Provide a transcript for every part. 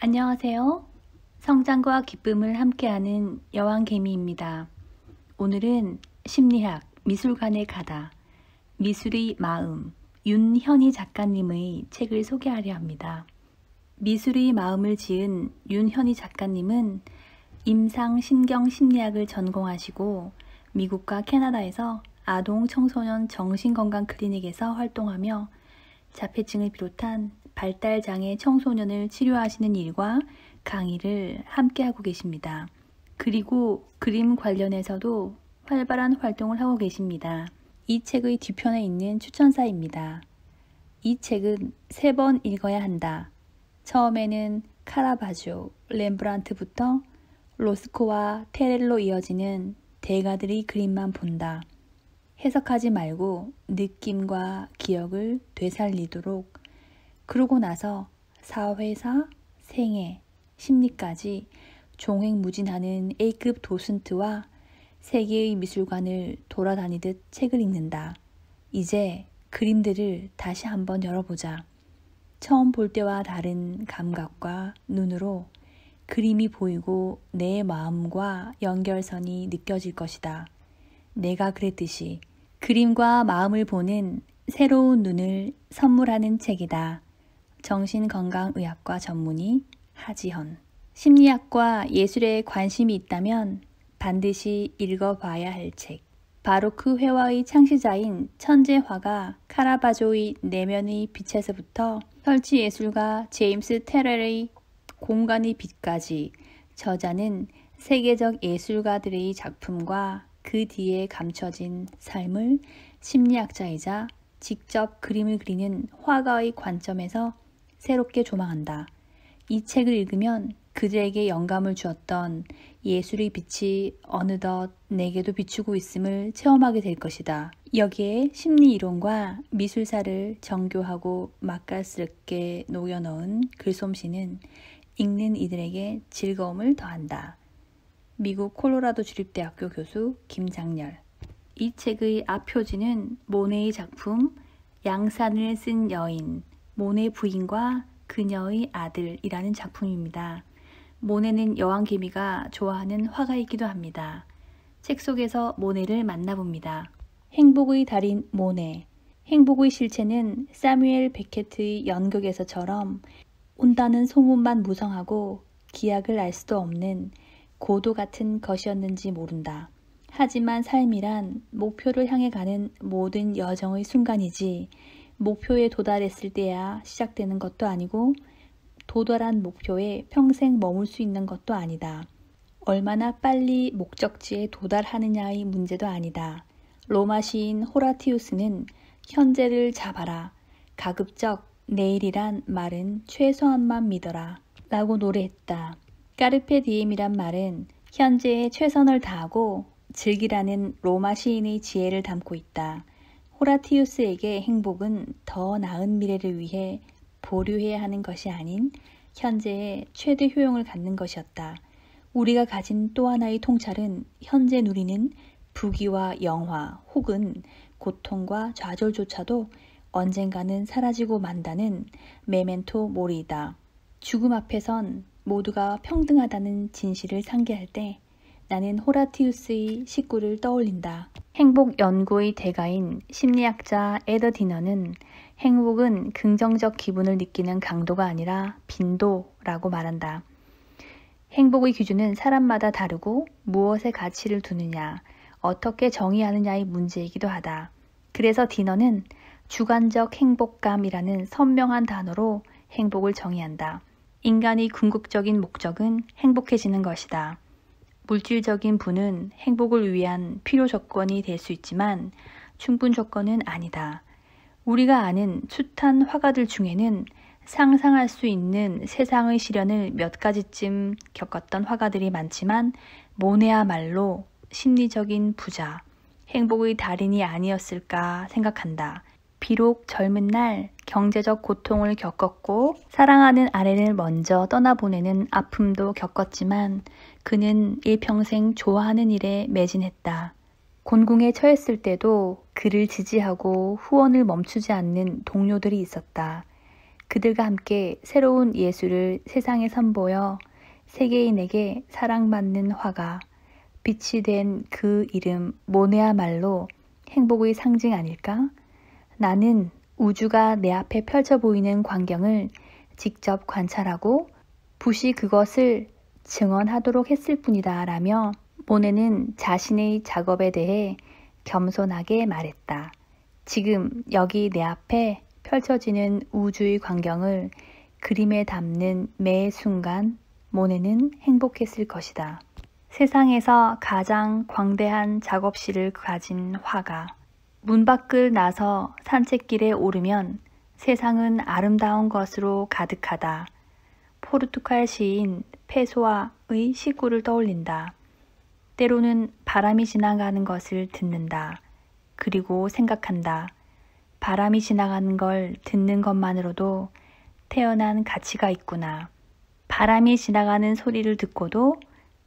안녕하세요. 성장과 기쁨을 함께하는 여왕개미입니다. 오늘은 심리학, 미술관에 가다, 미술의 마음, 윤현희 작가님의 책을 소개하려 합니다. 미술의 마음을 지은 윤현희 작가님은 임상신경심리학을 전공하시고 미국과 캐나다에서 아동 청소년 정신건강 클리닉에서 활동하며 자폐증을 비롯한 발달장애 청소년을 치료하시는 일과 강의를 함께하고 계십니다. 그리고 그림 관련해서도 활발한 활동을 하고 계십니다. 이 책의 뒤편에 있는 추천사입니다. 이 책은 3번 읽어야 한다. 처음에는 카라바조, 렘브란트부터 로스코와 테렐로 이어지는 대가들의 그림만 본다. 해석하지 말고 느낌과 기억을 되살리도록. 그러고 나서 사회사, 생애, 심리까지 종횡무진하는 A급 도슨트와 세계의 미술관을 돌아다니듯 책을 읽는다. 이제 그림들을 다시 한번 열어보자. 처음 볼 때와 다른 감각과 눈으로 그림이 보이고 내 마음과 연결선이 느껴질 것이다. 내가 그랬듯이 그림과 마음을 보는 새로운 눈을 선물하는 책이다. 정신건강의학과 전문의 하지헌. 심리학과 예술에 관심이 있다면 반드시 읽어봐야 할 책. 바로크 회화의 창시자인 천재 화가 카라바조의 내면의 빛에서부터 설치예술가 제임스 테렐의 공간의 빛까지 저자는 세계적 예술가들의 작품과 그 뒤에 감춰진 삶을 심리학자이자 직접 그림을 그리는 화가의 관점에서 새롭게 조망한다. 이 책을 읽으면 그들에게 영감을 주었던 예술의 빛이 어느덧 내게도 비추고 있음을 체험하게 될 것이다. 여기에 심리이론과 미술사를 정교하고 맛깔스럽게 녹여넣은 글솜씨는 읽는 이들에게 즐거움을 더한다. 미국 콜로라도 주립대학교 교수 김장렬. 이 책의 앞표지는 모네의 작품 양산을 쓴 여인, 모네 부인과 그녀의 아들이라는 작품입니다. 모네는 여왕개미가 좋아하는 화가이기도 합니다. 책 속에서 모네를 만나봅니다. 행복의 달인 모네. 행복의 실체는 사뮤엘 베켓의 연극에서처럼 온다는 소문만 무성하고 기약을 알 수도 없는 고도 같은 것이었는지 모른다. 하지만 삶이란 목표를 향해 가는 모든 여정의 순간이지 목표에 도달했을 때야 시작되는 것도 아니고 도달한 목표에 평생 머물 수 있는 것도 아니다. 얼마나 빨리 목적지에 도달하느냐의 문제도 아니다. 로마 시인 호라티우스는 현재를 잡아라. 가급적 내일이란 말은 최소한만 믿어라. 라고 노래했다. 까르페 디엠이란 말은 현재에 최선을 다하고 즐기라는 로마 시인의 지혜를 담고 있다. 호라티우스에게 행복은 더 나은 미래를 위해 보류해야 하는 것이 아닌 현재의 최대 효용을 갖는 것이었다. 우리가 가진 또 하나의 통찰은 현재 누리는 부귀와 영화 혹은 고통과 좌절조차도 언젠가는 사라지고 만다는 메멘토 모리이다. 죽음 앞에선 모두가 평등하다는 진실을 상기할 때 나는 호라티우스의 식구를 떠올린다. 행복 연구의 대가인 심리학자 에더 디너는 행복은 긍정적 기분을 느끼는 강도가 아니라 빈도라고 말한다. 행복의 기준은 사람마다 다르고 무엇에 가치를 두느냐, 어떻게 정의하느냐의 문제이기도 하다. 그래서 디너는 주관적 행복감이라는 선명한 단어로 행복을 정의한다. 인간의 궁극적인 목적은 행복해지는 것이다. 물질적인 부는 행복을 위한 필요 조건이 될 수 있지만 충분 조건은 아니다. 우리가 아는 숱한 화가들 중에는 상상할 수 있는 세상의 시련을 몇 가지쯤 겪었던 화가들이 많지만 모네야말로 심리적인 부자, 행복의 달인이 아니었을까 생각한다. 비록 젊은 날 경제적 고통을 겪었고 사랑하는 아내를 먼저 떠나보내는 아픔도 겪었지만 그는 일평생 좋아하는 일에 매진했다. 곤궁에 처했을 때도 그를 지지하고 후원을 멈추지 않는 동료들이 있었다. 그들과 함께 새로운 예술을 세상에 선보여 세계인에게 사랑받는 화가, 빛이 된 그 이름 모네야말로 행복의 상징 아닐까? 나는 우주가 내 앞에 펼쳐 보이는 광경을 직접 관찰하고 붓이 그것을 증언하도록 했을 뿐이다 라며 모네는 자신의 작업에 대해 겸손하게 말했다. 지금 여기 내 앞에 펼쳐지는 우주의 광경을 그림에 담는 매 순간 모네는 행복했을 것이다. 세상에서 가장 광대한 작업실을 가진 화가 문 밖을 나서 산책길에 오르면 세상은 아름다운 것으로 가득하다. 포르투갈 시인 페소아의 시구를 떠올린다. 때로는 바람이 지나가는 것을 듣는다. 그리고 생각한다. 바람이 지나가는 걸 듣는 것만으로도 태어난 가치가 있구나. 바람이 지나가는 소리를 듣고도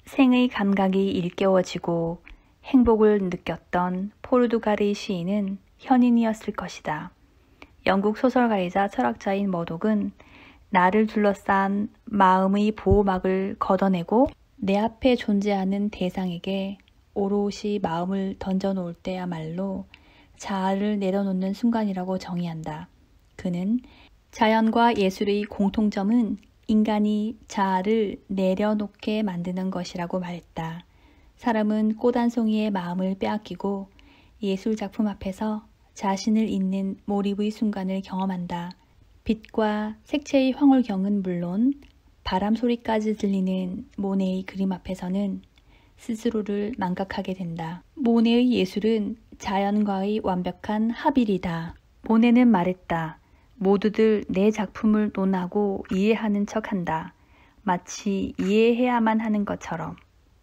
생의 감각이 일깨워지고 행복을 느꼈던 포르투갈의 시인은 현인이었을 것이다. 영국 소설가이자 철학자인 머독은 나를 둘러싼 마음의 보호막을 걷어내고 내 앞에 존재하는 대상에게 오롯이 마음을 던져놓을 때야말로 자아를 내려놓는 순간이라고 정의한다. 그는 자연과 예술의 공통점은 인간이 자아를 내려놓게 만드는 것이라고 말했다. 사람은 꽃 한 송이의 마음을 빼앗기고 예술 작품 앞에서 자신을 잇는 몰입의 순간을 경험한다. 빛과 색채의 황홀경은 물론 바람 소리까지 들리는 모네의 그림 앞에서는 스스로를 망각하게 된다. 모네의 예술은 자연과의 완벽한 합일이다. 모네는 말했다. 모두들 내 작품을 논하고 이해하는 척한다. 마치 이해해야만 하는 것처럼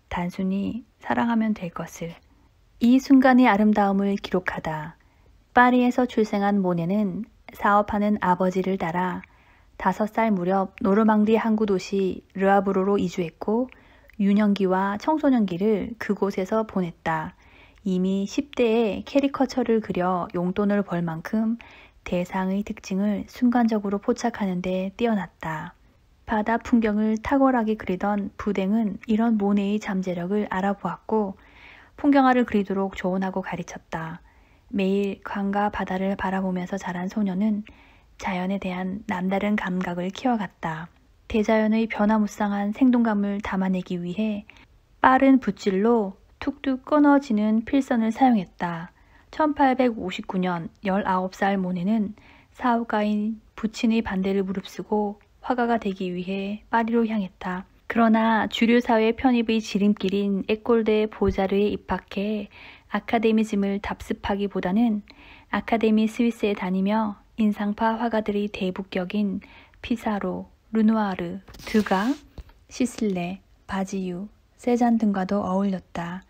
단순히 사랑하면 될 것을. 이 순간의 아름다움을 기록하다. 파리에서 출생한 모네는 사업하는 아버지를 따라 5살 무렵 노르망디 항구 도시 르아브로로 이주했고 유년기와 청소년기를 그곳에서 보냈다. 이미 10대에 캐리커처를 그려 용돈을 벌 만큼 대상의 특징을 순간적으로 포착하는 데 뛰어났다. 바다 풍경을 탁월하게 그리던 부댕은 이런 모네의 잠재력을 알아보았고 풍경화를 그리도록 조언하고 가르쳤다. 매일 강과 바다를 바라보면서 자란 소녀는 자연에 대한 남다른 감각을 키워갔다. 대자연의 변화무쌍한 생동감을 담아내기 위해 빠른 붓질로 툭툭 끊어지는 필선을 사용했다. 1859년 19살 모네는 사업가인 부친의 반대를 무릅쓰고 화가가 되기 위해 파리로 향했다. 그러나 주류사회 편입의 지름길인 에콜데 보자르에 입학해 아카데미즘을 답습하기보다는 아카데미 스위스에 다니며 인상파 화가들이 대북격인 피사로, 르누아르, 드가, 시슬레, 바지유, 세잔 등과도 어울렸다.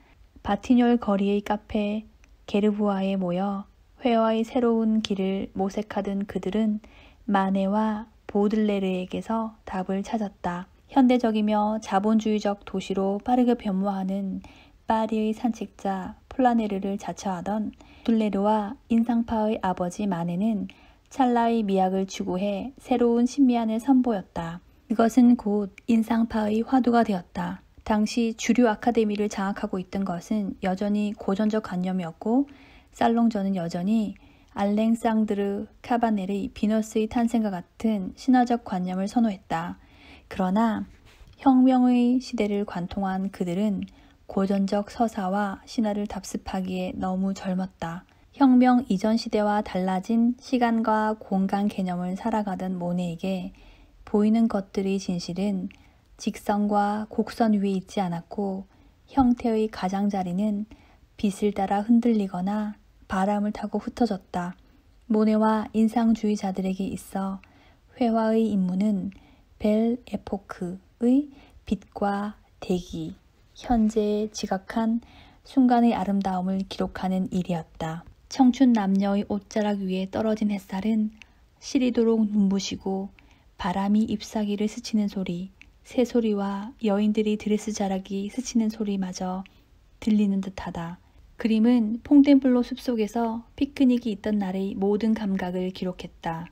바티뇰 거리의 카페 게르부아에 모여 회화의 새로운 길을 모색하던 그들은 마네와 보들레르에게서 답을 찾았다. 현대적이며 자본주의적 도시로 빠르게 변모하는 파리의 산책자 폴라네르를 자처하던 둘레르와 인상파의 아버지 마네는 찰나의 미학을 추구해 새로운 신미안을 선보였다. 그것은 곧 인상파의 화두가 되었다. 당시 주류 아카데미를 장악하고 있던 것은 여전히 고전적 관념이었고 살롱전은 여전히 알랭상드르 카바넬의 비너스의 탄생과 같은 신화적 관념을 선호했다. 그러나 혁명의 시대를 관통한 그들은 고전적 서사와 신화를 답습하기에 너무 젊었다. 혁명 이전 시대와 달라진 시간과 공간 개념을 살아가던 모네에게 보이는 것들의 진실은 직선과 곡선 위에 있지 않았고 형태의 가장자리는 빛을 따라 흔들리거나 바람을 타고 흩어졌다. 모네와 인상주의자들에게 있어 회화의 임무는 벨 에포크의 빛과 대기, 현재에 지각한 순간의 아름다움을 기록하는 일이었다. 청춘 남녀의 옷자락 위에 떨어진 햇살은 시리도록 눈부시고 바람이 잎사귀를 스치는 소리, 새소리와 여인들이 드레스 자락이 스치는 소리마저 들리는 듯하다. 그림은 퐁텐블로 숲속에서 피크닉이 있던 날의 모든 감각을 기록했다.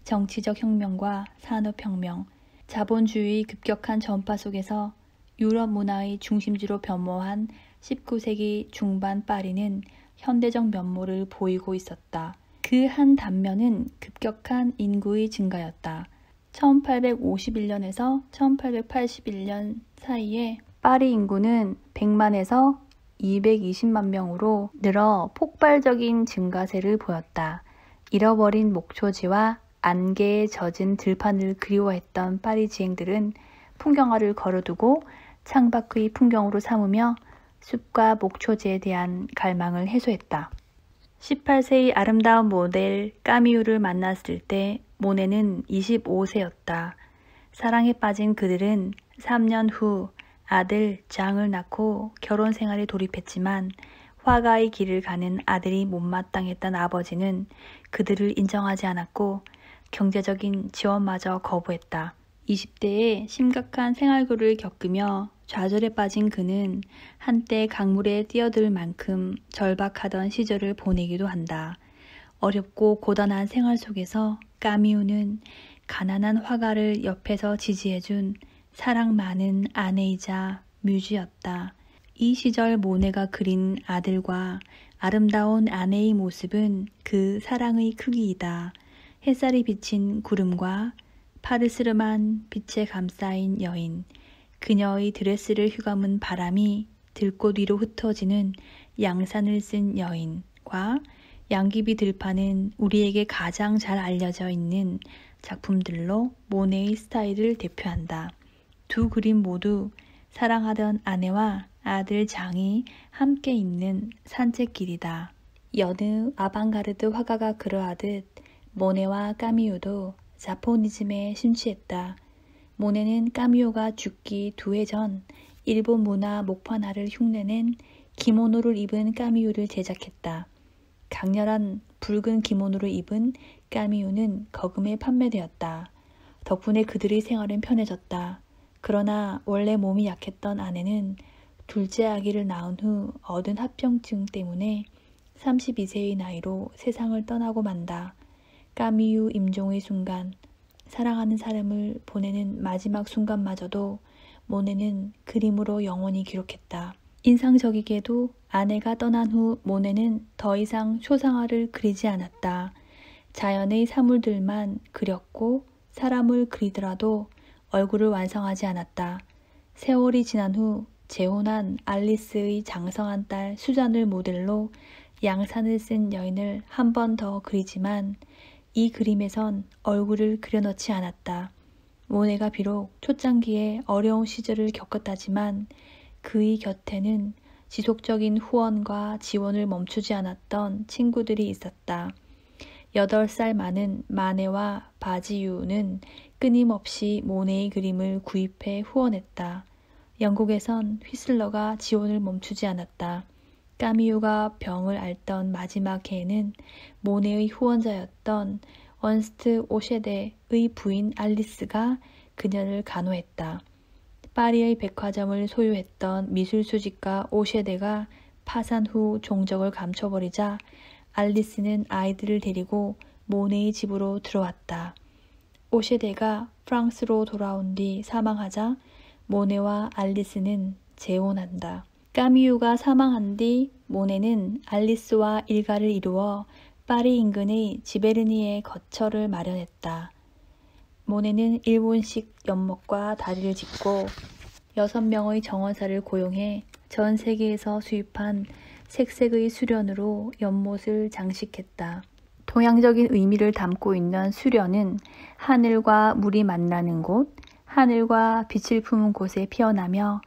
정치적 혁명과 산업혁명, 자본주의 급격한 전파 속에서 유럽 문화의 중심지로 변모한 19세기 중반 파리는 현대적 면모를 보이고 있었다. 그 한 단면은 급격한 인구의 증가였다. 1851년에서 1881년 사이에 파리 인구는 100만에서 220만 명으로 늘어 폭발적인 증가세를 보였다. 잃어버린 목초지와 안개에 젖은 들판을 그리워했던 파리지앵들은 풍경화를 걸어두고 창밖의 풍경으로 삼으며 숲과 목초지에 대한 갈망을 해소했다. 18세의 아름다운 모델 까미유를 만났을 때 모네는 25세였다. 사랑에 빠진 그들은 3년 후 아들 장을 낳고 결혼 생활에 돌입했지만 화가의 길을 가는 아들이 못마땅했던 아버지는 그들을 인정하지 않았고 경제적인 지원마저 거부했다. 20대에 심각한 생활고를 겪으며 좌절에 빠진 그는 한때 강물에 뛰어들 만큼 절박하던 시절을 보내기도 한다. 어렵고 고단한 생활 속에서 까미유는 가난한 화가를 옆에서 지지해준 사랑 많은 아내이자 뮤즈였다. 이 시절 모네가 그린 아들과 아름다운 아내의 모습은 그 사랑의 크기이다. 햇살이 비친 구름과 파르스름한 빛에 감싸인 여인, 그녀의 드레스를 휘감은 바람이 들꽃 위로 흩어지는 양산을 쓴 여인과 양귀비 들판은 우리에게 가장 잘 알려져 있는 작품들로 모네의 스타일을 대표한다. 두 그림 모두 사랑하던 아내와 아들 장이 함께 있는 산책길이다. 여느 아방가르드 화가가 그러하듯 모네와 까미유도 자포니즘에 심취했다. 모네는 까미유가 죽기 2해 전 일본 문화 목판화를 흉내낸 기모노를 입은 까미유를 제작했다. 강렬한 붉은 기모노를 입은 까미유는 거금에 판매되었다. 덕분에 그들의 생활은 편해졌다. 그러나 원래 몸이 약했던 아내는 둘째 아기를 낳은 후 얻은 합병증 때문에 32세의 나이로 세상을 떠나고 만다. 까미유 임종의 순간, 사랑하는 사람을 보내는 마지막 순간마저도 모네는 그림으로 영원히 기록했다. 인상적이게도 아내가 떠난 후 모네는 더 이상 초상화를 그리지 않았다. 자연의 사물들만 그렸고 사람을 그리더라도 얼굴을 완성하지 않았다. 세월이 지난 후 재혼한 알리스의 장성한 딸 수잔을 모델로 양산을 쓴 여인을 한 번 더 그리지만 이 그림에선 얼굴을 그려넣지 않았다. 모네가 비록 초창기에 어려운 시절을 겪었다지만 그의 곁에는 지속적인 후원과 지원을 멈추지 않았던 친구들이 있었다. 8살 많은 마네와 바지유는 끊임없이 모네의 그림을 구입해 후원했다. 영국에선 휘슬러가 지원을 멈추지 않았다. 까미유가 병을 앓던 마지막 해에는 모네의 후원자였던 언스트 오셰데의 부인 알리스가 그녀를 간호했다. 파리의 백화점을 소유했던 미술수집가 오셰데가 파산 후 종적을 감춰버리자 알리스는 아이들을 데리고 모네의 집으로 들어왔다. 오셰데가 프랑스로 돌아온 뒤 사망하자 모네와 알리스는 재혼한다. 까미유가 사망한 뒤 모네는 알리스와 일가를 이루어 파리 인근의 지베르니에 거처를 마련했다. 모네는 일본식 연못과 다리를 짓고 6명의 정원사를 고용해 전 세계에서 수입한 색색의 수련으로 연못을 장식했다. 동양적인 의미를 담고 있는 수련은 하늘과 물이 만나는 곳, 하늘과 빛을 품은 곳에 피어나며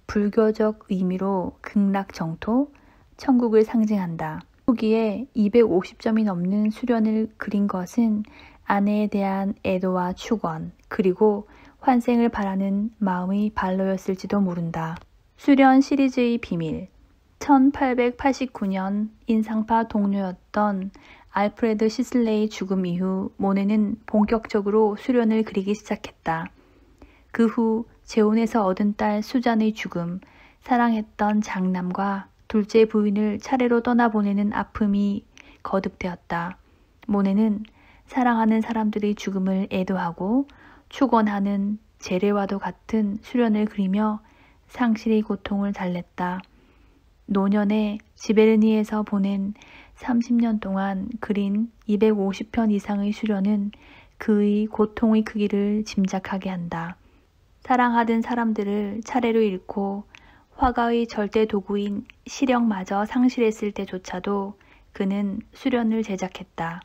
불교적 의미로 극락정토, 천국을 상징한다. 후기에 250점이 넘는 수련을 그린 것은 아내에 대한 애도와 축원, 그리고 환생을 바라는 마음의 발로였을지도 모른다. 수련 시리즈의 비밀. 1889년 인상파 동료였던 알프레드 시슬레의 죽음 이후 모네는 본격적으로 수련을 그리기 시작했다. 그 후 재혼해서 얻은 딸 수잔의 죽음, 사랑했던 장남과 둘째 부인을 차례로 떠나보내는 아픔이 거듭되었다. 모네는 사랑하는 사람들의 죽음을 애도하고 축원하는 재래와도 같은 수련을 그리며 상실의 고통을 달랬다. 노년에 지베르니에서 보낸 30년 동안 그린 250편 이상의 수련은 그의 고통의 크기를 짐작하게 한다. 사랑하던 사람들을 차례로 잃고 화가의 절대 도구인 시력마저 상실했을 때조차도 그는 수련을 제작했다.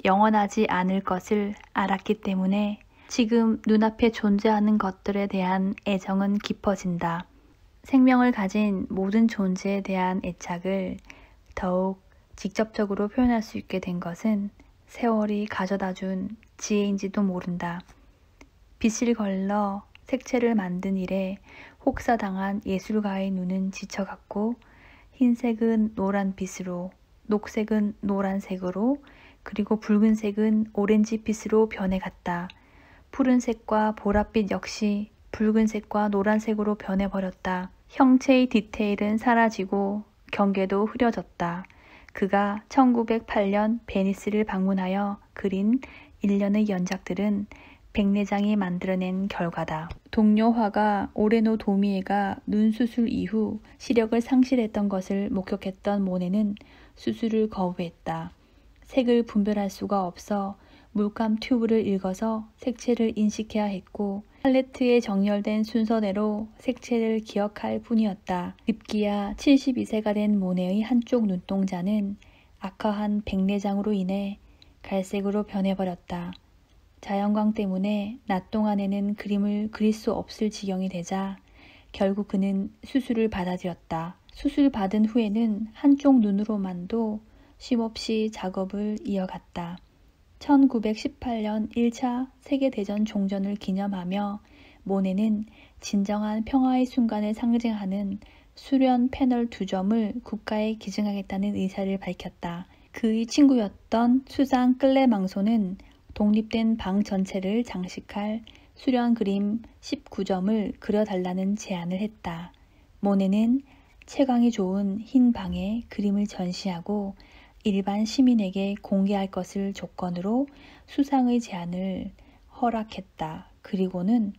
영원하지 않을 것을 알았기 때문에 지금 눈앞에 존재하는 것들에 대한 애정은 깊어진다. 생명을 가진 모든 존재에 대한 애착을 더욱 직접적으로 표현할 수 있게 된 것은 세월이 가져다준 지혜인지도 모른다. 빗을 걸러 색채를 만든 일에 혹사당한 예술가의 눈은 지쳐갔고 흰색은 노란빛으로, 녹색은 노란색으로, 그리고 붉은색은 오렌지빛으로 변해갔다. 푸른색과 보랏빛 역시 붉은색과 노란색으로 변해버렸다. 형체의 디테일은 사라지고 경계도 흐려졌다. 그가 1908년 베니스를 방문하여 그린 일련의 연작들은 백내장이 만들어낸 결과다. 동료 화가 오레노 도미에가 눈 수술 이후 시력을 상실했던 것을 목격했던 모네는 수술을 거부했다. 색을 분별할 수가 없어 물감 튜브를 읽어서 색채를 인식해야 했고 팔레트에 정렬된 순서대로 색채를 기억할 뿐이었다. 급기야 72세가 된 모네의 한쪽 눈동자는 악화한 백내장으로 인해 갈색으로 변해버렸다. 자연광 때문에 낮 동안에는 그림을 그릴 수 없을 지경이 되자 결국 그는 수술을 받아들였다. 수술 받은 후에는 한쪽 눈으로만도 쉼없이 작업을 이어갔다. 1918년 1차 세계대전 종전을 기념하며 모네는 진정한 평화의 순간을 상징하는 수련 패널 2점을 국가에 기증하겠다는 의사를 밝혔다. 그의 친구였던 수상 클레망소는 독립된 방 전체를 장식할 수련 그림 19점을 그려달라는 제안을 했다. 모네는 채광이 좋은 흰 방에 그림을 전시하고 일반 시민에게 공개할 것을 조건으로 수상의 제안을 허락했다. 그리고는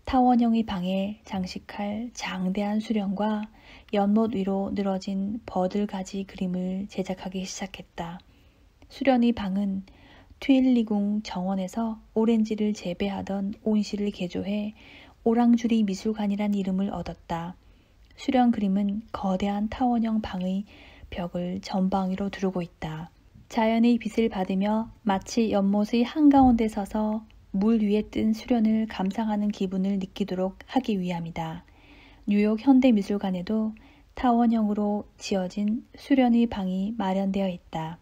타원형의 방에 장식할 장대한 수련과 연못 위로 늘어진 버들가지 그림을 제작하기 시작했다. 수련의 방은 튀일리궁 정원에서 오렌지를 재배하던 온실을 개조해 오랑주리 미술관이란 이름을 얻었다. 수련 그림은 거대한 타원형 방의 벽을 전방위로 두르고 있다. 자연의 빛을 받으며 마치 연못의 한가운데 서서 물 위에 뜬 수련을 감상하는 기분을 느끼도록 하기 위함이다. 뉴욕 현대미술관에도 타원형으로 지어진 수련의 방이 마련되어 있다.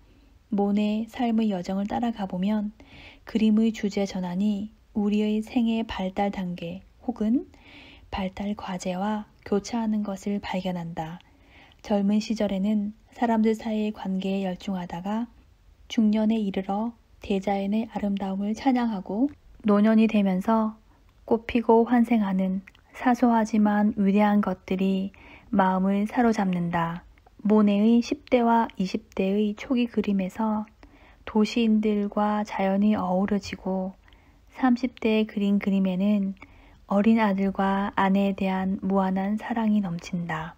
모네의 삶의 여정을 따라가 보면 그림의 주제 전환이 우리의 생애 발달 단계 혹은 발달 과제와 교차하는 것을 발견한다. 젊은 시절에는 사람들 사이의 관계에 열중하다가 중년에 이르러 대자연의 아름다움을 찬양하고 노년이 되면서 꽃피고 환생하는 사소하지만 위대한 것들이 마음을 사로잡는다. 모네의 10대와 20대의 초기 그림에서 도시인들과 자연이 어우러지고 30대에 그린 그림에는 어린 아들과 아내에 대한 무한한 사랑이 넘친다.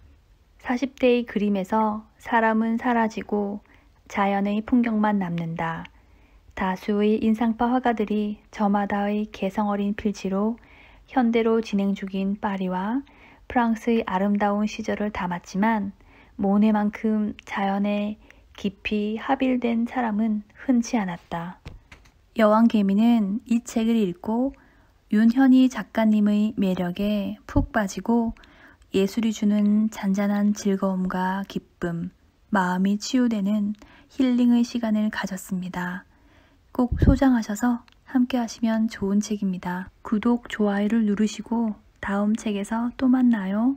40대의 그림에서 사람은 사라지고 자연의 풍경만 남는다. 다수의 인상파 화가들이 저마다의 개성어린 필지로 현대로 진행 중인 파리와 프랑스의 아름다운 시절을 담았지만 모네만큼 자연에 깊이 합일된 사람은 흔치 않았다. 여왕개미는 이 책을 읽고 윤현희 작가님의 매력에 푹 빠지고 예술이 주는 잔잔한 즐거움과 기쁨, 마음이 치유되는 힐링의 시간을 가졌습니다. 꼭 소장하셔서 함께 하시면 좋은 책입니다. 구독, 좋아요를 누르시고 다음 책에서 또 만나요.